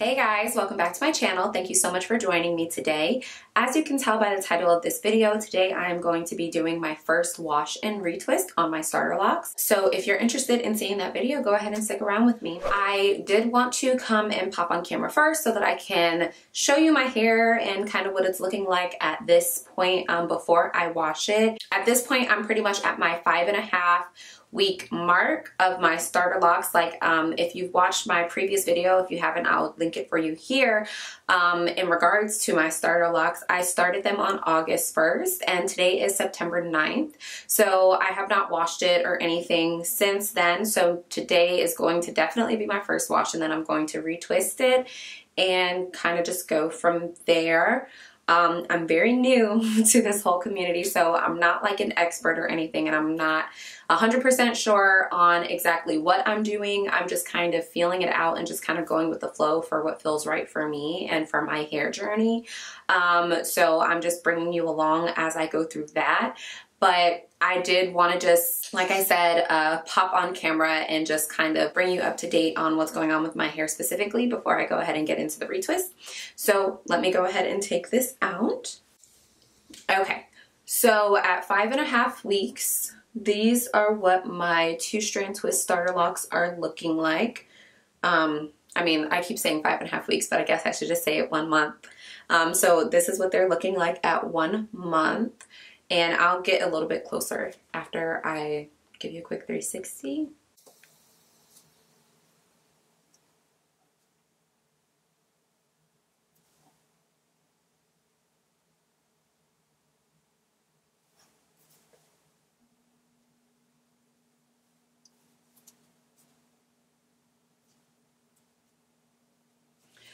Hey guys, welcome back to my channel. Thank you so much for joining me today. As you can tell by the title of this video, today I am going to be doing my first wash and retwist on my starter locks. So if you're interested in seeing that video, go ahead and stick around with me. I did want to come and pop on camera first so that I can show you my hair and kind of what it's looking like at this point before I wash it. At this point, I'm pretty much at my 5.5 week mark of my starter locks. Like if you've watched my previous video, if you haven't, I'll link it for you here. In regards to my starter locks, I started them on August 1st and today is September 9th. So I have not washed it or anything since then. So today is going to definitely be my first wash, and then I'm going to retwist it and kind of just go from there. I'm very new to this whole community, so I'm not like an expert or anything, and I'm not 100% sure on exactly what I'm doing. I'm just kind of feeling it out and just kind of going with the flow for what feels right for me and for my hair journey. So I'm just bringing you along as I go through that. But I did want to just, like I said, pop on camera and just kind of bring you up to date on what's going on with my hair specifically before I go ahead and get into the retwist. So let me go ahead and take this out. Okay, so at 5.5 weeks, these are what my 2-strand twist starter locks are looking like. I mean, I keep saying 5.5 weeks, but I guess I should just say it 1 month. So this is what they're looking like at 1 month. And I'll get a little bit closer after I give you a quick 360.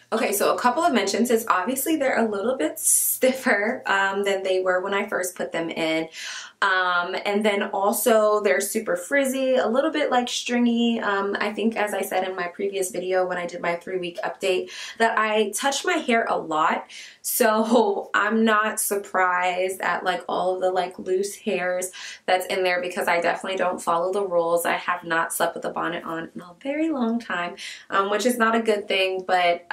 Okay, so a couple of mentions is obviously they're a little bit stiffer than they were when I first put them in. And then also they're super frizzy, a little bit like stringy. I think, as I said in my previous video when I did my 3-week update, that I touch my hair a lot. So I'm not surprised at like all of the like loose hairs that's in there, because I definitely don't follow the rules. I have not slept with a bonnet on in a very long time, which is not a good thing, but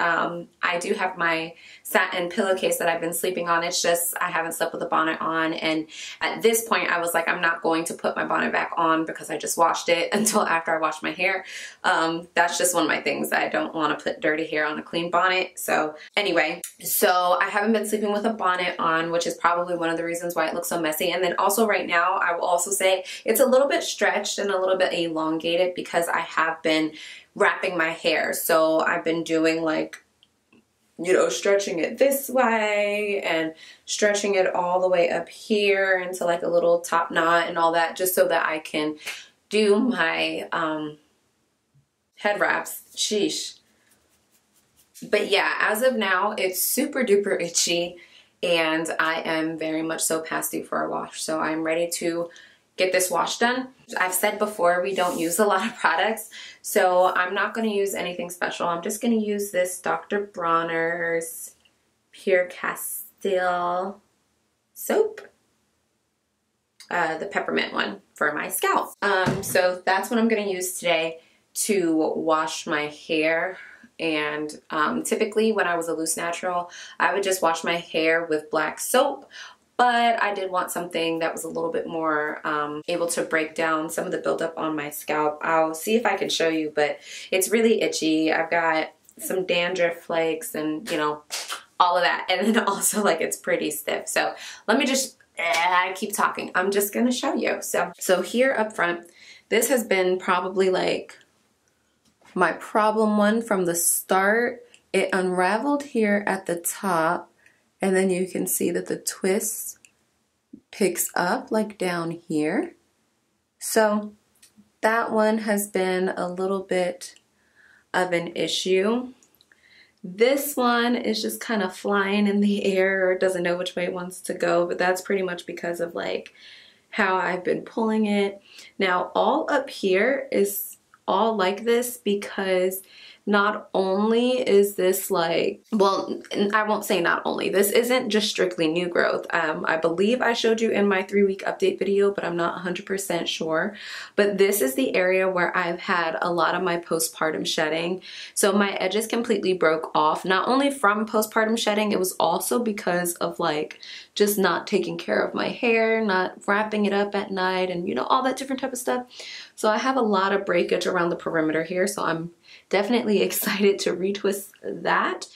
I do have my satin pillowcase that I've been sleeping on. It's just I haven't slept with a bonnet on, and at this point I was like, I'm not going to put my bonnet back on because I just washed it until after I wash my hair. That's just one of my things. I don't want to put dirty hair on a clean bonnet. So anyway, so I haven't been sleeping with a bonnet on, which is probably one of the reasons why it looks so messy. And then also right now, I will also say it's a little bit stretched and a little bit elongated because I have been wrapping my hair. So I've been doing like, you know, stretching it this way and stretching it all the way up here into like a little top knot and all that, just so that I can do my head wraps. Sheesh. But yeah, as of now, it's super duper itchy and I am very much so past due for a wash. So I'm ready to get this wash done. I've said before, we don't use a lot of products, so I'm not going to use anything special. I'm just going to use this Dr. Bronner's Pure Castile soap, the peppermint one for my scalp. So that's what I'm going to use today to wash my hair. And typically when I was a loose natural, I would just wash my hair with black soap. But I did want something that was a little bit more able to break down some of the buildup on my scalp. I'll see if I can show you, but it's really itchy. I've got some dandruff flakes and, you know, all of that. And then also like it's pretty stiff. So let me just, I keep talking. I'm just going to show you. So here up front, this has been probably like my problem one from the start. It unraveled here at the top. And then you can see that the twist picks up like down here. So that one has been a little bit of an issue. This one is just kind of flying in the air, or doesn't know which way it wants to go, but that's pretty much because of like how I've been pulling it. Now all up here is all like this because not only is this like, well, I won't say not only, this isn't just strictly new growth. I believe I showed you in my 3-week update video, but I'm not 100% sure. But this is the area where I've had a lot of my postpartum shedding. So my edges completely broke off, not only from postpartum shedding, it was also because of like just not taking care of my hair, not wrapping it up at night, and you know, all that different type of stuff. So I have a lot of breakage around the perimeter here, so I'm definitely excited to retwist that.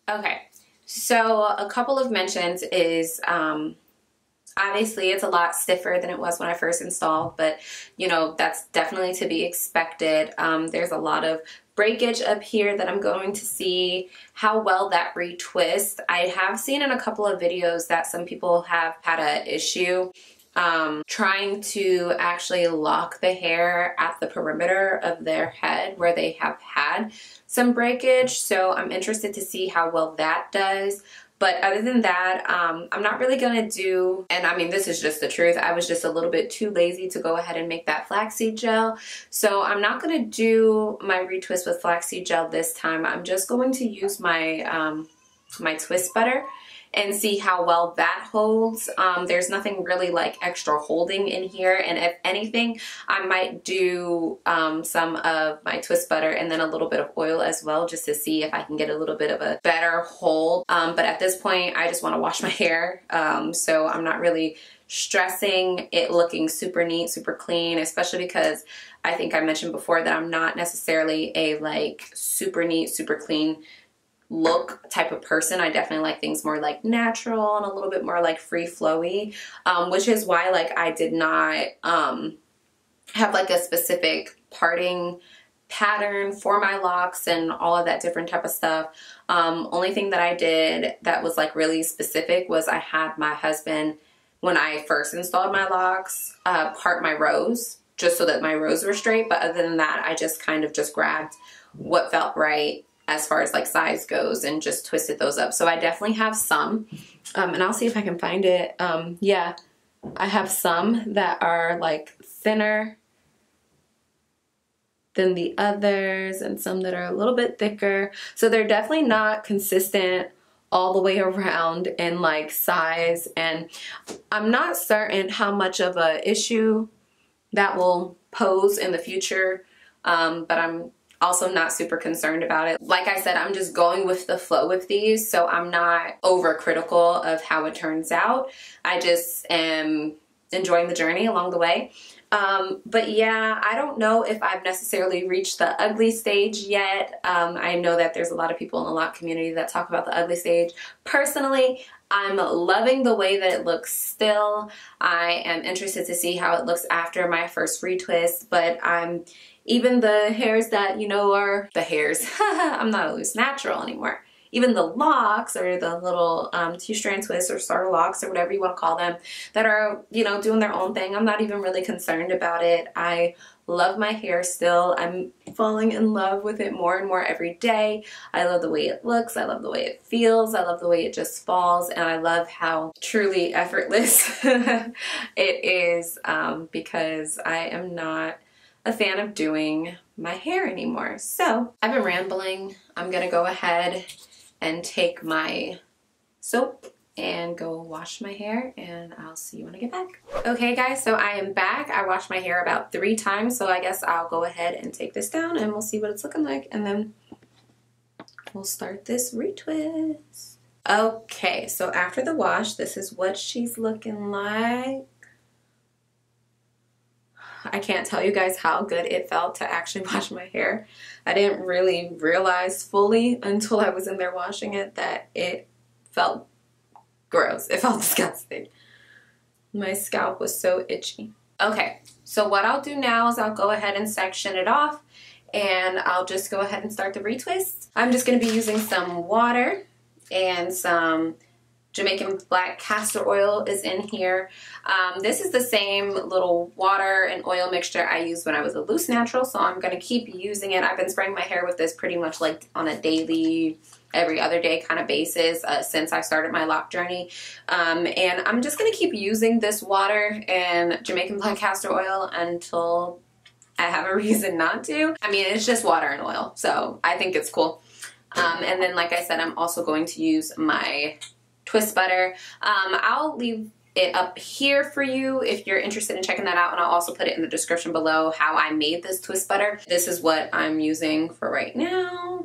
Okay, so a couple of mentions is obviously it's a lot stiffer than it was when I first installed, but you know, that's definitely to be expected. There's a lot of breakage up here that I'm going to see how well that retwist. I have seen in a couple of videos that some people have had an issue trying to actually lock the hair at the perimeter of their head where they have had some breakage. So I'm interested to see how well that does. But other than that, I'm not really gonna do, and I mean, this is just the truth, I was just a little bit too lazy to go ahead and make that flaxseed gel. So I'm not gonna do my retwist with flaxseed gel this time. I'm just going to use my, my twist butter and see how well that holds. There's nothing really like extra holding in here, and if anything, I might do some of my twist butter and then a little bit of oil as well, just to see if I can get a little bit of a better hold. But at this point, I just wanna wash my hair, so I'm not really stressing it looking super neat, super clean, especially because I think I mentioned before that I'm not necessarily a like super neat, super clean look type of person. I definitely like things more like natural and a little bit more like free flowy, which is why like I did not have like a specific parting pattern for my locks and all of that different type of stuff. Only thing that I did that was like really specific was I had my husband, when I first installed my locks, part my rows just so that my rows were straight. But other than that, I just kind of just grabbed what felt right as far as like size goes and just twisted those up. So I definitely have some, and I'll see if I can find it. Yeah, I have some that are like thinner than the others and some that are a little bit thicker. So they're definitely not consistent all the way around in like size, and I'm not certain how much of a issue that will pose in the future, but I'm also not super concerned about it. Like I said, I'm just going with the flow with these, so I'm not overcritical of how it turns out. I just am enjoying the journey along the way. But yeah, I don't know if I've necessarily reached the ugly stage yet. I know that there's a lot of people in the lock community that talk about the ugly stage. Personally, I'm loving the way that it looks still. I am interested to see how it looks after my first retwist, but even the hairs that, you know, are the hairs. I'm not a loose natural anymore. Even the locks or the little 2-strand twists or starter locks or whatever you want to call them that are, you know, doing their own thing, I'm not even really concerned about it. I love my hair still. I'm falling in love with it more and more every day. I love the way it looks. I love the way it feels. I love the way it just falls. And I love how truly effortless it is, because I am not a fan of doing my hair anymore. So I've been rambling. I'm gonna go ahead and take my soap and go wash my hair, and I'll see you when I get back. Okay guys, so I am back. I washed my hair about 3 times, so I guess I'll go ahead and take this down and we'll see what it's looking like, and then we'll start this retwist. Okay, so after the wash, this is what she's looking like. I can't tell you guys how good it felt to actually wash my hair. I didn't really realize fully until I was in there washing it that it felt gross. It felt disgusting. My scalp was so itchy. Okay, so what I'll do now is I'll go ahead and section it off, and I'll just go ahead and start the retwist. I'm just going to be using some water and some Jamaican black castor oil is in here. This is the same little water and oil mixture I used when I was a loose natural, so I'm going to keep using it. I've been spraying my hair with this pretty much like on a daily, every other day kind of basis since I started my lock journey. And I'm just going to keep using this water and Jamaican black castor oil until I have a reason not to. I mean, it's just water and oil, so I think it's cool. And then, like I said, I'm also going to use my twist butter. I'll leave it up here for you if you're interested in checking that out, and I'll also put it in the description below how I made this twist butter. This is what I'm using for right now.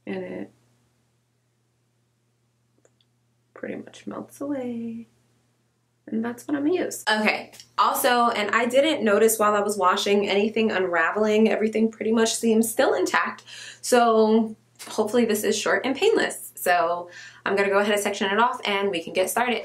And it pretty much melts away. And that's what I'm gonna use. Okay, also, and I didn't notice while I was washing anything unraveling. Everything pretty much seems still intact. So hopefully this is short and painless. So I'm gonna go ahead and section it off and we can get started.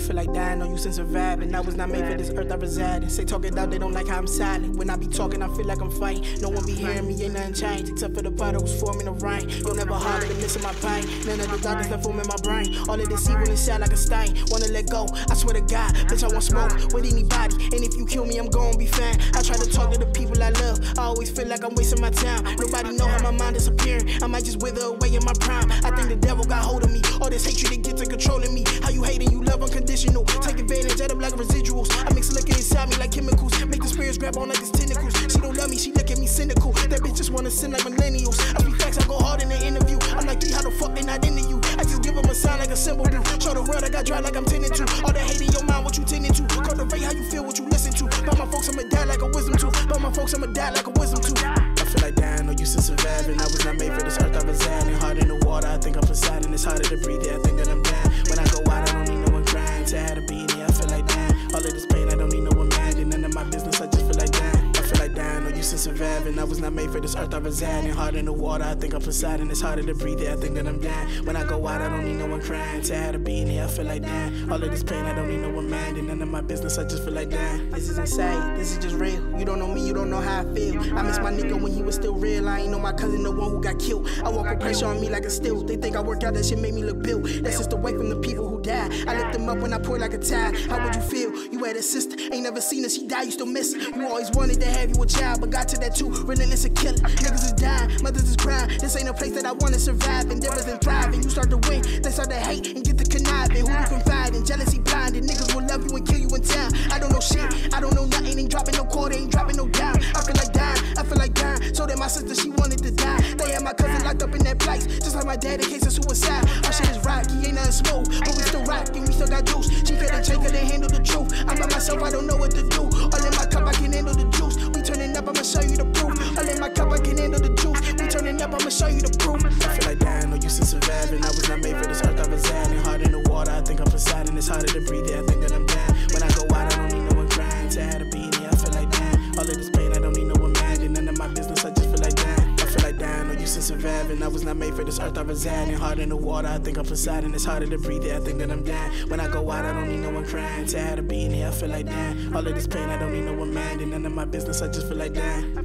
feel like dying on you since surviving. I was not made for this earth I reside in. Say talking out, they don't like how I'm silent. When I be talking, I feel like I'm fighting. No one be hearing me, ain't nothing changed except for the puddles forming a rain. You'll never holler the miss of my pain. None of the darkness that form in my brain. All of this evil inside like a stain. Wanna let go, I swear to God, bitch, I want smoke with anybody. And if you kill me, I'm gonna be fine. I try to talk to the people I love. I always feel like I'm wasting my time. Nobody know how my mind is appearing. I might just wither away in my prime. I think the devil got hold of me. All this hatred that gets to controlling me. How you hate and you love unconditional. Take advantage of them like residuals. I mix liquor inside me like chemicals. Make the spirits grab on like it's tentacles. She don't love me, she look at me cynical. That bitch just wanna sin like millennials. I speak facts, I go hard in the interview. I'm like, how the fuck they not into you? I just give them a sign like a symbol do. Show the world I got dry like I'm tending to. All that hate in your mind, what you tending to. Cultivate how you feel, what you listen to. By my folks, I'ma die like a wisdom too. By my folks, I'ma die like a wisdom too. I feel like dying, no use in surviving. I was not made for this earth I reside in. Hard in the water, I think I'm Poseidon. It's harder to breathe, yeah, I think that I'm dying. When I go out, I don't need no one crying. Tired of being here, I feel like dying. All of this pain, I don't need no one minding. None of my business, I just feel like dying. I feel like dying, no use in surviving. surviving. I was not made for this earth I reside in. Hard in the water, I think I'm Poseidon. It's harder to breathe there, I think that I'm dying. When I go out, I don't need no one crying. Tired of being here, I feel like dying. All of this pain, I don't need no one minding. None of my business, I just feel like dying. This is insane, this is just real. You don't know me, you don't know how I feel. I miss my nigga when he was still real. I ain't know my cousin, the one who got killed. I walk with pressure on me like a steel. They think I work out, that shit made me look built. That's just away from the people who died. I lift them up when I pour like a tide. How would you feel? You had a sister, ain't never seen her, she died, you still miss her. You always wanted to have you a child, but got to that too, relentless and killing. Niggas is dying, mothers is crying. This ain't a place that I wanna survive. Endeavors and thriving. You start to win, they start to hate and get the conniving. Who you confide in? Jealousy blinded. Niggas will love you and kill you in time. I don't know shit, I don't know nothing. Ain't dropping no quarter, ain't dropping no dime. I feel like dying, I feel like dying. So that my sister, she wanted to die. They had my cousin locked up in that place, just like my dad in case of suicide. Our shit is rocky, ain't nothing smooth, but we still rockin', we still got juice. She couldn't take her to handle the truth. I'm by myself, I don't know what to do. All in my cup, I can handle the juice. We turning up, I'ma show you the proof. All in my cup, I can handle the juice. We turning up, I'ma show you the proof. I feel like dying, no use in surviving. I was not made for this earth I reside in. Hard in the water, I think I'm Poseidon. It's harder to breathe there, I think that I'm dying. When I go out, I don't need no one crying. Tired of being here, I feel like dying. All of this pain, I don't need no one minding. None of my business, I just feel like dying. I feel like dying, no use in surviving. I was not made for this earth I reside in. Hard in the water, I think I'm Poseidon. It's harder to breathe there, I think that I'm dying. When I go out, I don't need no one crying. Tired of being here, I feel like dying. All of this pain, I don't need no one minding. None of my business, I just feel like dying.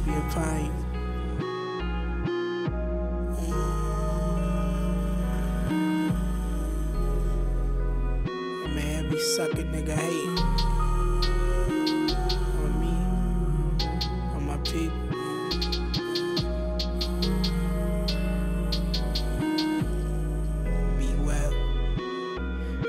be a pain. Man, every sucker nigga hating on me, on my people. Be well.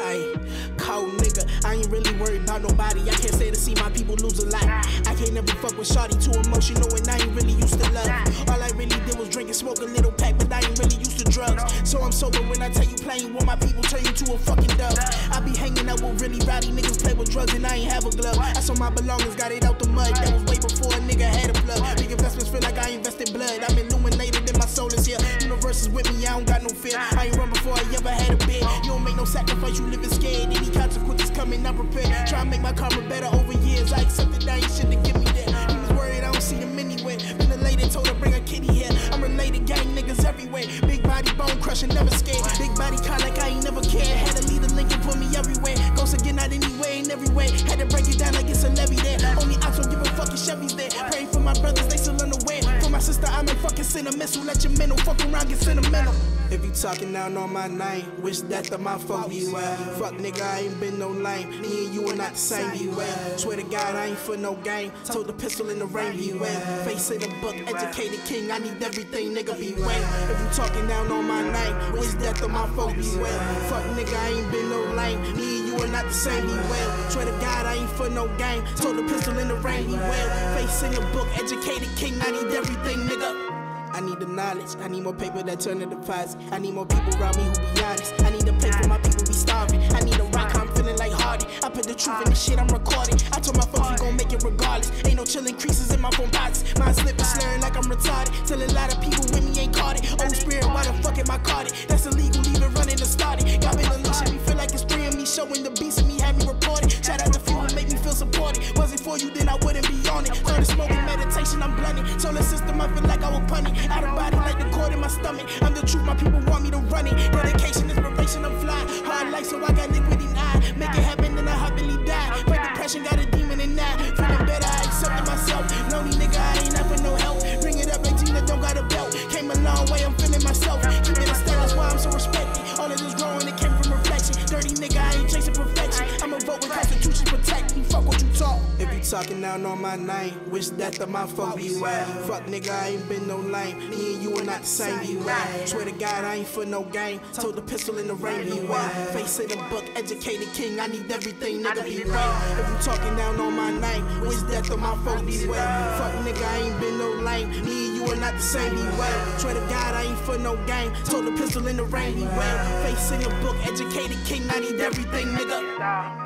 Ayy, cold nigga, I ain't really worried about nobody. I can't say to see my people lose a lot. I can't never fuck with shawty, too emotional and I ain't really used to love. All I really did was drink and smoke a little pack, but I ain't really used to drugs. So I'm sober when I tell you plain, when my people turn you to a fucking dove. I be hanging out with really rowdy niggas, play with drugs and I ain't have a glove. I saw my belongings, got it out the mud. That was way before a nigga had a plug. Big investments feel like I invested blood. I'm illuminated and my soul is here. Universe is with me, I don't got no fear. I ain't run before I ever had a bid. You don't make no sacrifice, you living scared. Any consequences coming, I'm prepared. Try to make my karma better over years. I accepted I ain't shit to give me that. He was worried I don't see him anywhere. Been a lady told her bring a kitty here. I'm related, gang niggas everywhere. Big body, bone crushing, never scared. Big body car like I ain't never cared. Had to lead a link and put me everywhere. Ghost again out anyway, in every way. Had to break it down like it's a levy there. Only I don't give a fucking Chevy's there. Praying for my brothers, they still unaware. For my sister, I may fucking send a missile. Let your mental fuck around, get sentimental. If you talking down on my name, wish death of my folk, beware. Fuck nigga, I ain't been no lame. Me and you are not the same, beware. Swear to God, I ain't for no game. Told the pistol in the rain, beware. Face in the book, educated king, I need everything, nigga, beware. If you talking down on my name, wish death of my folk, beware. Fuck nigga, I ain't been no lame. Me and you are not the same, beware. Swear to God, I ain't for no game. Told the pistol in the rain, beware. Face in the book, educated king, I need everything, nigga. I need the knowledge, I need more paper that turn to deposit. I need more people around me who be honest. I need a place for my people be starving. I need a rock, I'm feeling like Hardy. I put the truth in the shit I'm recording. I told my folks we gon' make it regardless. Ain't no chillin' creases in my phone pockets. Mine slipping, slurring like I'm retarded. Tell a lot of people with me ain't caught it. Old spirit, why the fuck am I caught it? That's illegal, even running to start it. Got me the lotion, me feel like it's freeing me. Showing the beast in me, had me reported. Shout out to fuel, make me feel supported. Wasn't for you, then I wouldn't be on it. Started smoking meditation, I'm blunting. Told the system I feel like I was punning. Out of body like the cord in my stomach. I'm the truth, my people want me to run it. Dedication, inspiration, I'm flying. Hard life, so I got liquid in eye. Make it happen, then I happily die. Fight depression, got a demon in that. Feeling better, I accepted myself. Lonely nigga, I ain't never no help. Bring it up like Tina, don't got a belt. Came a long way, I'm feeling myself. Keep it a status, why I'm so respected. All of this growing, it came from reflection. Dirty nigga, I ain't chasing perfection. I'ma vote with Constitution, protect me. Fuck what you talk. If you talking down on my name, wish death of my folk, beware. Fuck nigga, I ain't been no lame. Me and you are not the same, beware. Swear to God, I ain't for no game. Told the pistol in the rain, beware. Face in the book, educated king, I need everything, nigga, beware. If you talking down on my name, wish death of my folk, beware. Fuck nigga, I ain't been no lame. Me and you are not the same, beware. Swear to God, I ain't for no game. Told the pistol in the rain, beware. Face in the book, educated king, I need everything, nigga.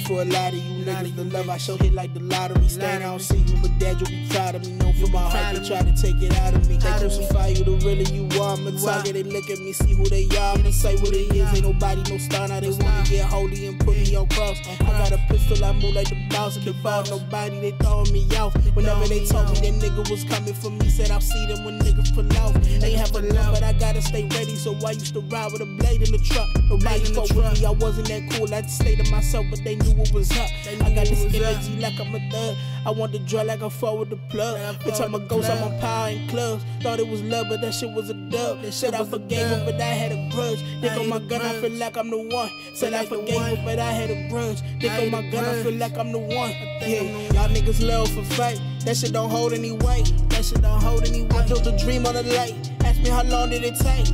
For a lot of you niggas, the love I show hit like the lottery. Stand, I don't see you, but dad, you'll be proud of me. Know from my heart, they try to take it out of me. They crucify you, the really you are. I'm a target, they look at me, see who they are. I'ma say what it is, ain't nobody no star. Now they wanna get holy and put me on cross. I got a pistol, I move like the boss. Can't find nobody, they throwing me off. Whenever they told me that nigga was coming for me, said I'll see them when niggas pull off. Ain't have a love, but I gotta stay ready. So I used to ride with a blade in the truck. Nobody fuck with me, I wasn't that cool. I just stayed to myself, but they knew what was up. I got this energy like I'm a thug. I want to draw like I'm full with the plug. Bitch, I'm a ghost, I'm on power in clubs. Thought it was love, but that shit was a dub. They said I forgave her, but I had a grudge. Dick on my gun, I feel like I'm the one. Said I forgave her, but I had a grudge. Dick on my gun, I feel like I'm the one. Yeah, y'all niggas love for fight. That shit don't hold any weight. That shit don't hold any weight. I built a dream on the light. Ask me how long did it take?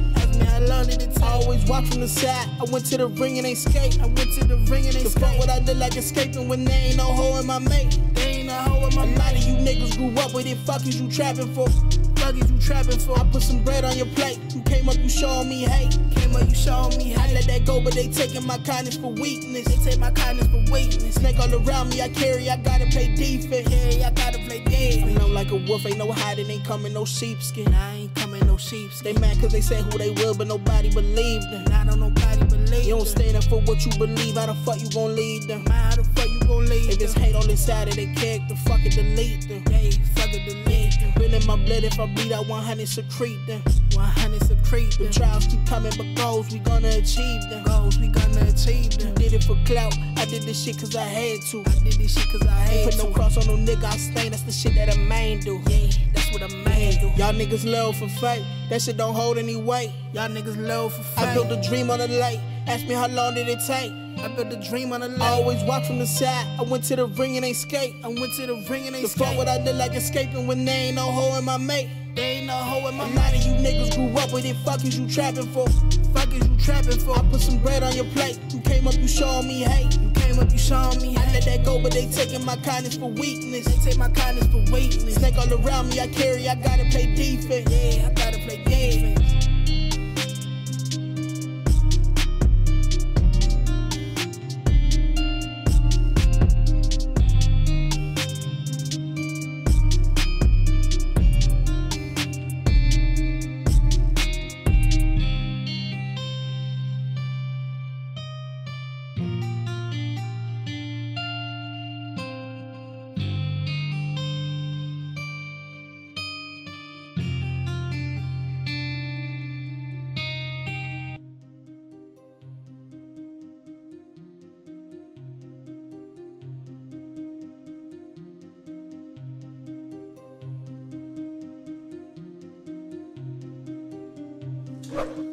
I always watch from the side. I went to the ring and ain't skate. I went to the ring and ain't skate. The fuck what I did like escaping when there ain't no hoe in my mate. There ain't no hoe in my mate. A lot of you niggas grew up with it. Fuck is you trapping for? Fuck is you trapping for? I put some bread on your plate. You came up, you showing me hate. Came up, you showing me hate. I let that go, but they taking my kindness for weakness. They take my kindness for weakness. Snake all around me, I gotta play defense. Yeah, I gotta play defense. I'm like a wolf, ain't no hiding, ain't coming no sheepskin. I ain't coming no sheepskin. They mad cause they say who they will, but nobody believed them. I don't nobody believe. You don't stand up for what you believe. How the fuck you gon' lead them? How the fuck you gon' lead them? If it's hate on the side of their character, fuck it, delete them. Yeah, fuck it, delete them. Been in my blood, if I bleed out 100, secrete them. 100 secrete them. The trials keep coming, but goals, we gonna achieve them. Goals, we gonna achieve them. Did it for clout, I did this shit cause I had to. I did this shit cause I had to. Put no cross on no nigga, I stain, that's the shit that a man do. Yeah, that's what a man do. Y'all niggas love for fight, that shit don't hold any weight. Y'all niggas love for fight. I built a dream on the light, ask me how long did it take? I built a dream on the light. I always watch from the side. I went to the ring and ain't skate. I went to the ring and ain't skate. The fuck what I did like escaping when there ain't no hoe in my mate. There ain't no hoe in my mate. A lot of you niggas grew up with it. Fuck is you trapping for? Fuck is you trapping for? I put some bread on your plate. You came up, you showing me hate. You came up, you showing me hate. I let that go, but they taking my kindness for weakness. They take my kindness for weakness. Snake all around me, I gotta play defense. Yeah, I gotta play defense.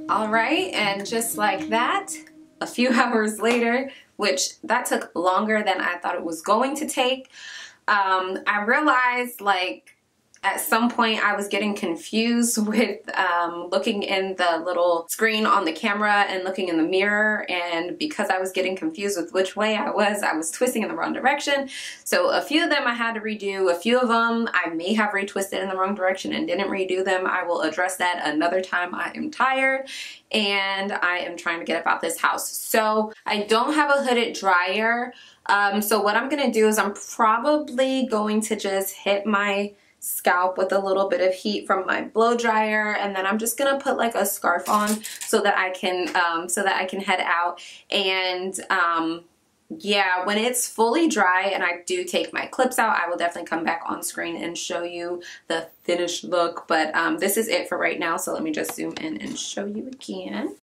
All right, and just like that, a few hours later, which that took longer than I thought it was going to take, I realized like at some point I was getting confused with looking in the little screen on the camera and looking in the mirror, and because I was getting confused with which way I was twisting in the wrong direction. So a few of them I had to redo. A few of them I may have retwisted in the wrong direction and didn't redo them. I will address that another time. I am tired and I am trying to get up out this house. So I don't have a hooded dryer. So what I'm gonna do is I'm probably going to just hit my scalp with a little bit of heat from my blow dryer, and then I'm just gonna put like a scarf on so that I can head out. And yeah, when it's fully dry and I do take my clips out, I will definitely come back on screen and show you the finished look. But this is it for right now, so let me just zoom in and show you again.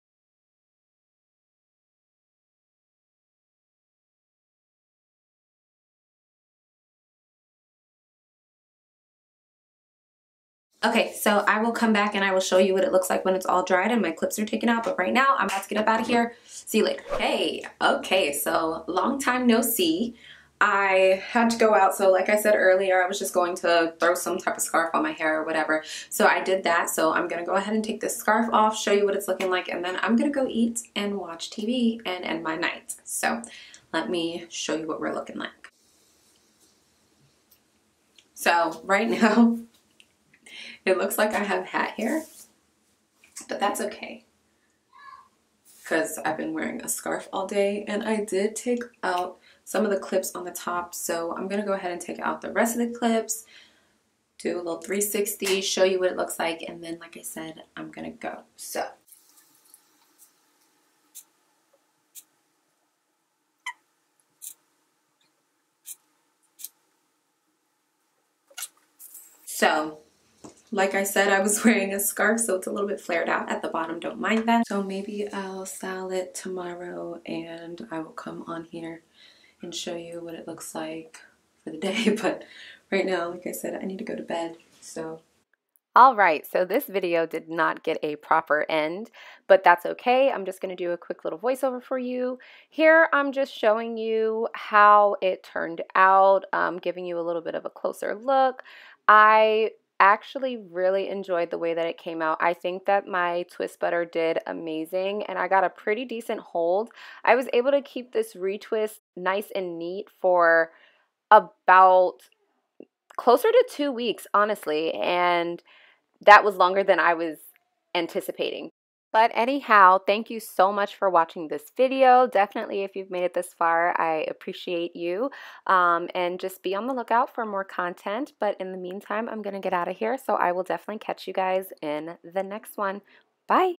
Okay, so I will come back and I will show you what it looks like when it's all dried and my clips are taken out. But right now, I'm about to get up out of here. See you later. Hey, okay, so long time no see. I had to go out, so like I said earlier, I was just going to throw some type of scarf on my hair or whatever. So I did that, so I'm gonna go ahead and take this scarf off, show you what it's looking like, and then I'm gonna go eat and watch TV and end my night. So let me show you what we're looking like. So right now, it looks like I have hat hair, but that's okay because I've been wearing a scarf all day, and I did take out some of the clips on the top, so I'm gonna go ahead and take out the rest of the clips, do a little 360, show you what it looks like, and then like I said, I'm gonna go. So like I said, I was wearing a scarf, so it's a little bit flared out at the bottom. Don't mind that. So maybe I'll style it tomorrow and I will come on here and show you what it looks like for the day. But right now, like I said, I need to go to bed. So alright, so this video did not get a proper end, but that's okay. I'm just going to do a quick little voiceover for you. Here I'm just showing you how it turned out, giving you a little bit of a closer look. I actually really enjoyed the way that it came out. I think that my twist butter did amazing, and I got a pretty decent hold. I was able to keep this retwist nice and neat for about closer to 2 weeks, honestly, and that was longer than I was anticipating. But anyhow, thank you so much for watching this video. Definitely, if you've made it this far, I appreciate you. And just be on the lookout for more content. But in the meantime, I'm going to get out of here. So I will definitely catch you guys in the next one. Bye.